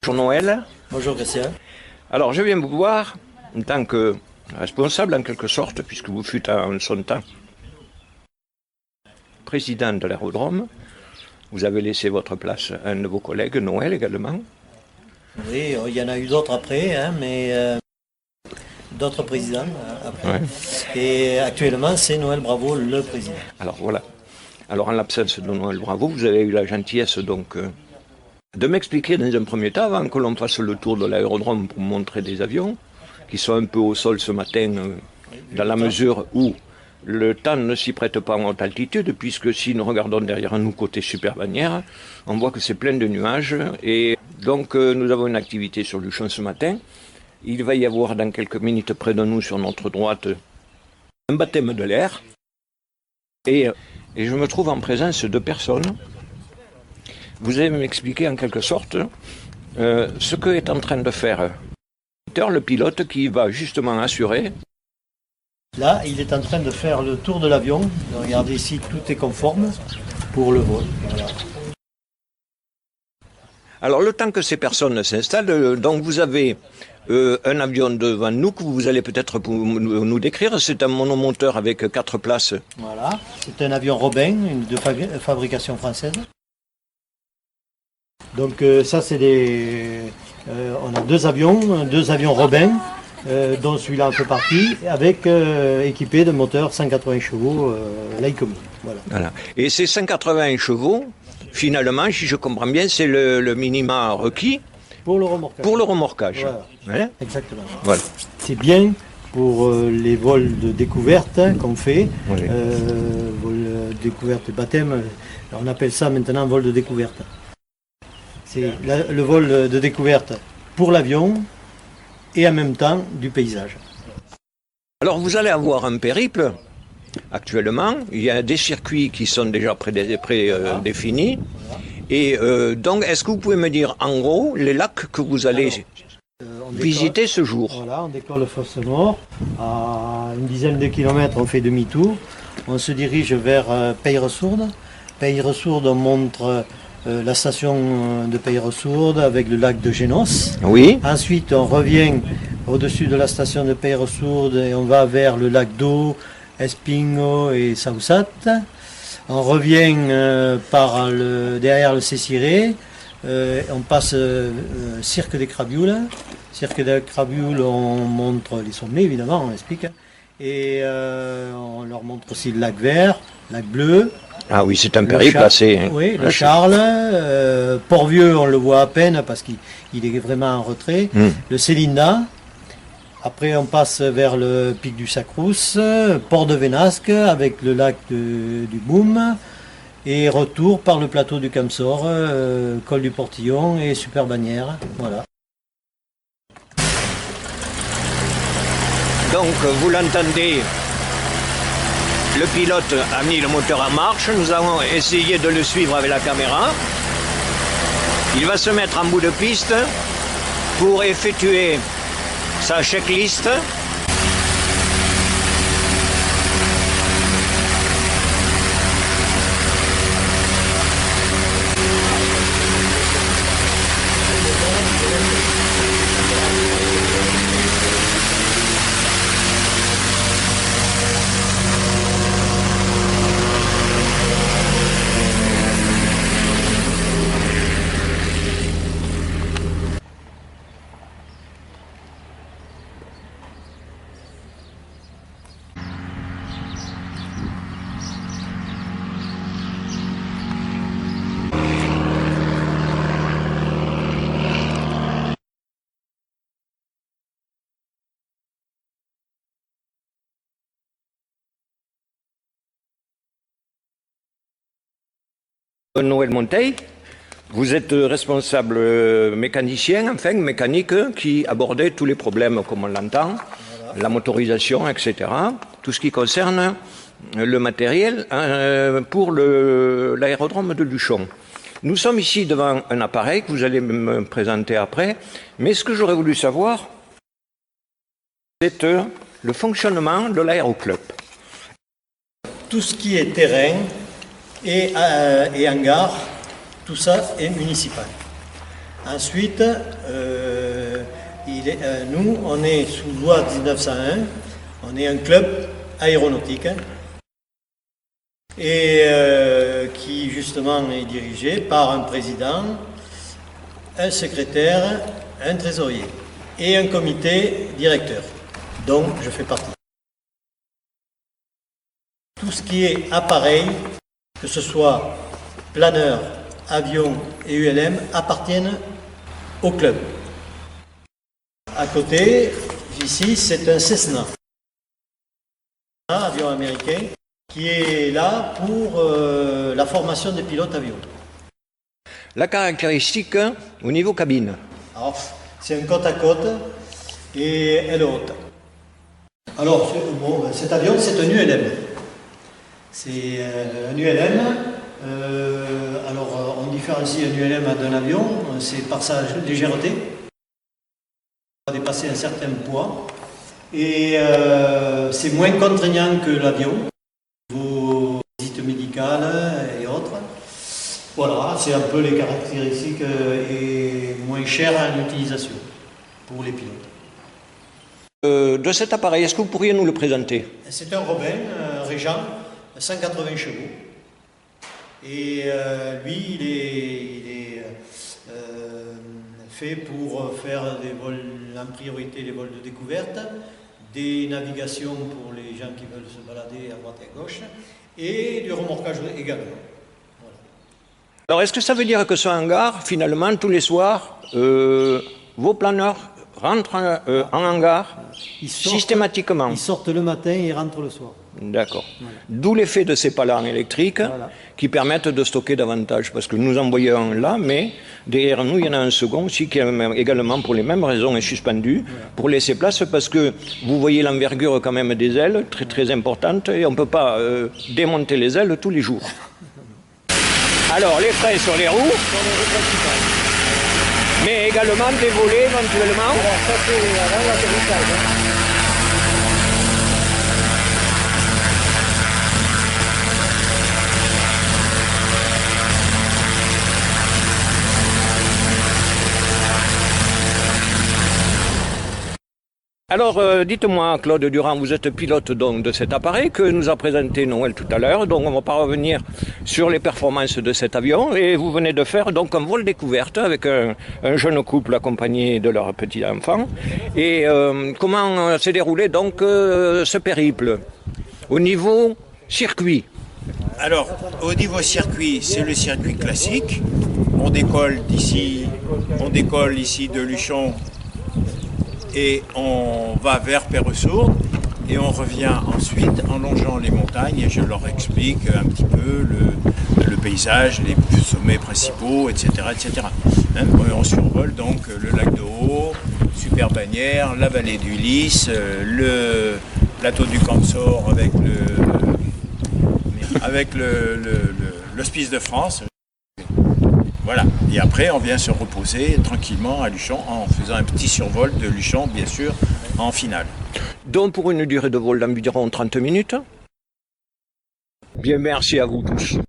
Bonjour Noël. Bonjour Christian. Alors je viens vous voir en tant que responsable en quelque sorte, puisque vous fûtes en son temps président de l'aérodrome. Vous avez laissé votre place à un de vos collègues, Noël également. Oui, il y en a eu d'autres après, mais d'autres présidents après. Ouais. Et actuellement, c'est Noël Bravo le président. Alors voilà. Alors en l'absence de Noël Bravo, vous avez eu la gentillesse donc de m'expliquer dans un premier temps, avant que l'on fasse le tour de l'aérodrome pour montrer des avions, qui sont un peu au sol ce matin, dans la mesure où le temps ne s'y prête pas en haute altitude, puisque si nous regardons derrière nous côté Super-Bannière, on voit que c'est plein de nuages. Et donc nous avons une activité sur Luchon ce matin. Il va y avoir dans quelques minutes près de nous, sur notre droite, un baptême de l'air. Et je me trouve en présence de personnes. Vous allez m'expliquer en quelque sorte ce que est en train de faire le pilote qui va justement assurer. Là, il est en train de faire le tour de l'avion. Regardez ici, tout est conforme pour le vol. Voilà. Alors le temps que ces personnes s'installent, donc vous avez un avion devant nous que vous allez peut-être nous décrire. C'est un monomonteur avec 4 places. Voilà, c'est un avion Robin, de fabrication française. Donc ça c'est on a deux avions Robin, dont celui-là en fait partie, avec équipé de moteur 180 chevaux Lycoming. Voilà. Et ces 180 chevaux, finalement, si je comprends bien, c'est le minima requis pour le remorquage. Pour le remorquage. Voilà. Ouais. Exactement. Voilà. C'est bien pour les vols de découverte qu'on fait, Oui. vol découverte baptême, on appelle ça maintenant vol de découverte. C'est le vol de découverte pour l'avion et en même temps du paysage. Alors vous allez avoir un périple. Actuellement, il y a des circuits qui sont déjà définis. Et donc, est-ce que vous pouvez me dire en gros les lacs que vous allez visiter ce jour? Voilà, on décolle le Fosse Nord. À une dizaine de kilomètres, on fait demi-tour. On se dirige vers Peilleresourde. Peilleresourde, on montre la station de Peilleresourde avec le lac de Génos. Oui. Ensuite, on revient au-dessus de la station de Peilleresourde et on va vers le lac d'eau, Espingo et Saussat. On revient derrière le Céciré. On passe Cirque des Crabioules. Cirque des Crabioules, on montre les sommets, évidemment, on explique. Et on leur montre aussi le lac vert, lac bleu. Ah oui, c'est un périple assez. Oui, le Charles. Port-Vieux, on le voit à peine parce qu'il est vraiment en retrait. Le Célinda. Après, on passe vers le pic du Sacrousse, port de Vénasque avec le lac du Boum. Et retour par le plateau du Camsor, col du Portillon et Super-Bannière. Voilà. Donc, vous l'entendez, le pilote a mis le moteur en marche. Nous avons essayé de le suivre avec la caméra. Il va se mettre en bout de piste pour effectuer sa checklist. Noël Monteil, vous êtes responsable mécanicien, enfin mécanique, qui abordait tous les problèmes comme on l'entend, voilà. La motorisation, etc. Tout ce qui concerne le matériel pour l'aérodrome de Luchon. Nous sommes ici devant un appareil que vous allez me présenter après, mais ce que j'aurais voulu savoir, c'est le fonctionnement de l'aéroclub. Tout ce qui est terrain et hangar, tout ça est municipal. Ensuite, nous, on est sous loi 1901, on est un club aéronautique et qui justement est dirigé par un président, un secrétaire, un trésorier et un comité directeur, dont je fais partie. Tout ce qui est appareil, que ce soit planeur, avion et ULM, appartiennent au club. À côté, ici, c'est un Cessna, un avion américain, qui est là pour la formation des pilotes avions. La caractéristique au niveau cabine. Alors, c'est un côte à côte et elle est haute. Alors, cet avion, c'est un ULM. C'est un ULM. Alors, on différencie un ULM d'un avion, c'est par sa légèreté. On va dépasser un certain poids. Et c'est moins contraignant que l'avion. Vos visites médicales et autres. Voilà, c'est un peu les caractéristiques et moins cher à l'utilisation pour les pilotes. De cet appareil, est-ce que vous pourriez nous le présenter? C'est un Robin, Régent, 180 chevaux. Et lui, il est fait pour faire des vols, en priorité les vols de découverte, des navigations pour les gens qui veulent se balader à droite et à gauche, et du remorquage également. Voilà. Alors, est-ce que ça veut dire que ce hangar, finalement, tous les soirs, vos planeurs rentrent en hangar systématiquement? Ils sortent le matin et ils rentrent le soir. D'accord. Voilà. D'où l'effet de ces palans électriques qui permettent de stocker davantage. Parce que nous en voyons un là, mais derrière nous, il y en a un second aussi qui également, pour les mêmes raisons, est suspendu pour laisser place. Parce que vous voyez l'envergure quand même des ailes, très très importante, et on ne peut pas démonter les ailes tous les jours. Alors, les freins sur les roues, mais également des volets éventuellement. Alors, ça c'est avant l'atterrissage. Alors, dites-moi, Claude Durand, vous êtes pilote donc de cet appareil que nous a présenté Noël tout à l'heure. Donc, on ne va pas revenir sur les performances de cet avion. Et vous venez de faire donc un vol découverte avec un jeune couple accompagné de leur petit enfant. Et comment s'est déroulé donc ce périple au niveau circuit? Alors, au niveau circuit, c'est le circuit classique. On décolle ici de Luchon. Et on va vers Perresourde et on revient ensuite en longeant les montagnes et je leur explique un petit peu le paysage, les sommets principaux, etc. etc. On survole donc le lac de Haut, Super-Bagnères, la vallée du Lys, le plateau du Camsor avec l'Hospice de France. Voilà, et après on vient se reposer tranquillement à Luchon en faisant un petit survol de Luchon, bien sûr, en finale. Donc pour une durée de vol d'environ 30 minutes. Bien, merci à vous tous.